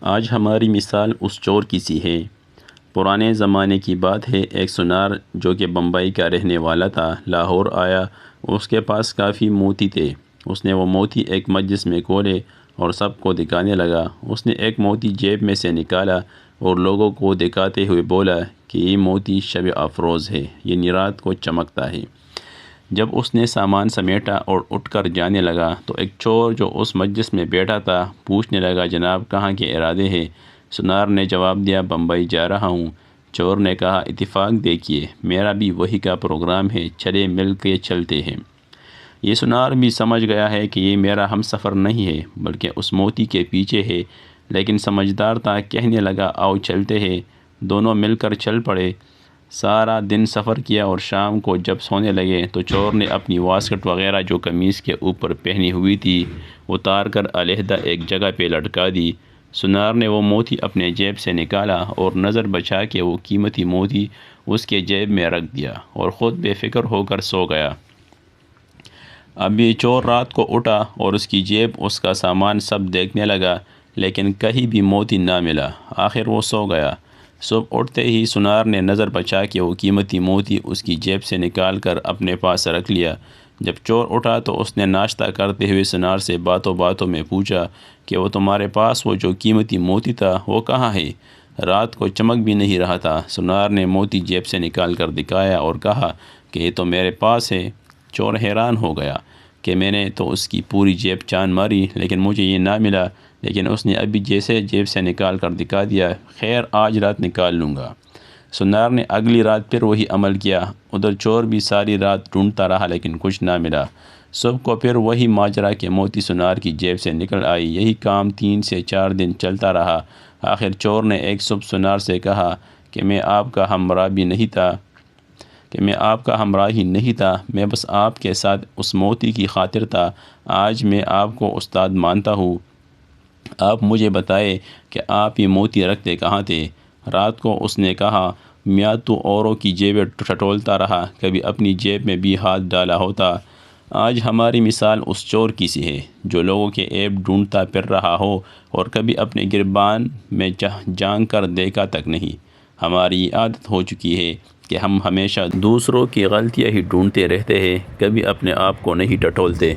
آج ہماری مثال اس چور کی سی ہے۔ پرانے زمانے کی بات ہے، ایک سونار جو کہ بمبئی کا رہنے والا تھا لاہور آیا۔ اس کے پاس کافی موتی تھے۔ اس نے وہ موتی ایک مجلس میں کھولے اور سب کو دکھانے لگا۔ اس نے ایک موتی جیب میں سے نکالا اور لوگوں کو دکھاتے ہوئے بولا کہ یہ موتی شب افروز ہے، یہ رات کو چمکتا ہے۔ جب اس نے سامان سمیٹا اور اٹھ کر جانے لگا تو ایک چور جو اس مجلس میں بیٹھا تھا پوچھنے لگا، جناب کہاں کے ارادے ہیں؟ سونار نے جواب دیا، بمبئی جا رہا ہوں۔ چور نے کہا، اتفاق دیکھیے، میرا بھی وہی کا پروگرام ہے، چلے مل کے چلتے ہیں۔ یہ سونار بھی سمجھ گیا ہے کہ یہ میرا ہم سفر نہیں ہے بلکہ اس موتی کے پیچھے ہے، لیکن سمجھدار تھا، کہنے لگا، آؤ چلتے ہیں۔ دونوں مل کر چل پڑے۔ سارا دن سفر کیا اور شام کو جب سونے لگے تو چور نے اپنی واسکٹ وغیرہ جو قمیص کے اوپر پہنی ہوئی تھی اتار کر علیحدہ ایک جگہ پہ لٹکا دی۔ سونار نے وہ موتی اپنے جیب سے نکالا اور نظر بچا کے وہ قیمتی موتی اس کے جیب میں رکھ دیا اور خود بے فکر ہو کر سو گیا۔ اب یہ چور رات کو اٹھا اور اس کی جیب، اس کا سامان سب دیکھنے لگا، لیکن کہیں بھی موتی نہ ملا۔ آخر وہ سو گیا۔ صبح اٹھتے ہی سونار نے نظر بچا کے وہ قیمتی موتی اس کی جیب سے نکال کر اپنے پاس رکھ لیا۔ جب چور اٹھا تو اس نے ناشتہ کرتے ہوئے سونار سے باتوں باتوں میں پوچھا کہ وہ تمہارے پاس وہ جو قیمتی موتی تھا وہ کہاں ہے؟ رات کو چمک بھی نہیں رہا تھا۔ سونار نے موتی جیب سے نکال کر دکھایا اور کہا کہ یہ تو میرے پاس ہے۔ چور حیران ہو گیا کہ میں نے تو اس کی پوری جیب چان ماری لیکن مجھے یہ نہ ملا، لیکن اس نے ابھی جیسے جیب سے نکال کر دکھا دیا، خیر آج رات نکال لوں گا۔ سونار نے اگلی رات پھر وہی عمل کیا۔ ادھر چور بھی ساری رات ڈھونڈتا رہا لیکن کچھ نہ ملا۔ صبح کو پھر وہی ماجرا کہ موتی سونار کی جیب سے نکل آئی۔ یہی کام 3 سے 4 دن چلتا رہا۔ آخر چور نے ایک صبح سونار سے کہا کہ میں آپ کا ہمراہ ہی نہیں تھا، میں بس آپ کے ساتھ اس موتی کی خاطر تھا۔ آج میں آپ کو استاد مانتا ہوں، آپ مجھے بتائے کہ آپ یہ موتی رکھتے کہاں تھے؟ رات کو اس نے کہا، میاں تو اوروں کی جیبیں ٹٹولتا رہا، کبھی اپنی جیب میں بھی ہاتھ ڈالا ہوتا۔ آج ہماری مثال اس چور کی سی ہے جو لوگوں کے عیب ڈھونڈتا پھر رہا ہو اور کبھی اپنے گریبان میں جھانک کر دیکھا تک نہیں۔ ہماری یہ عادت ہو چکی ہے کہ ہم ہمیشہ دوسروں کی غلطیاں ہی ڈھونڈتے رہتے ہیں، کبھی اپنے آپ کو نہیں ٹٹولتے۔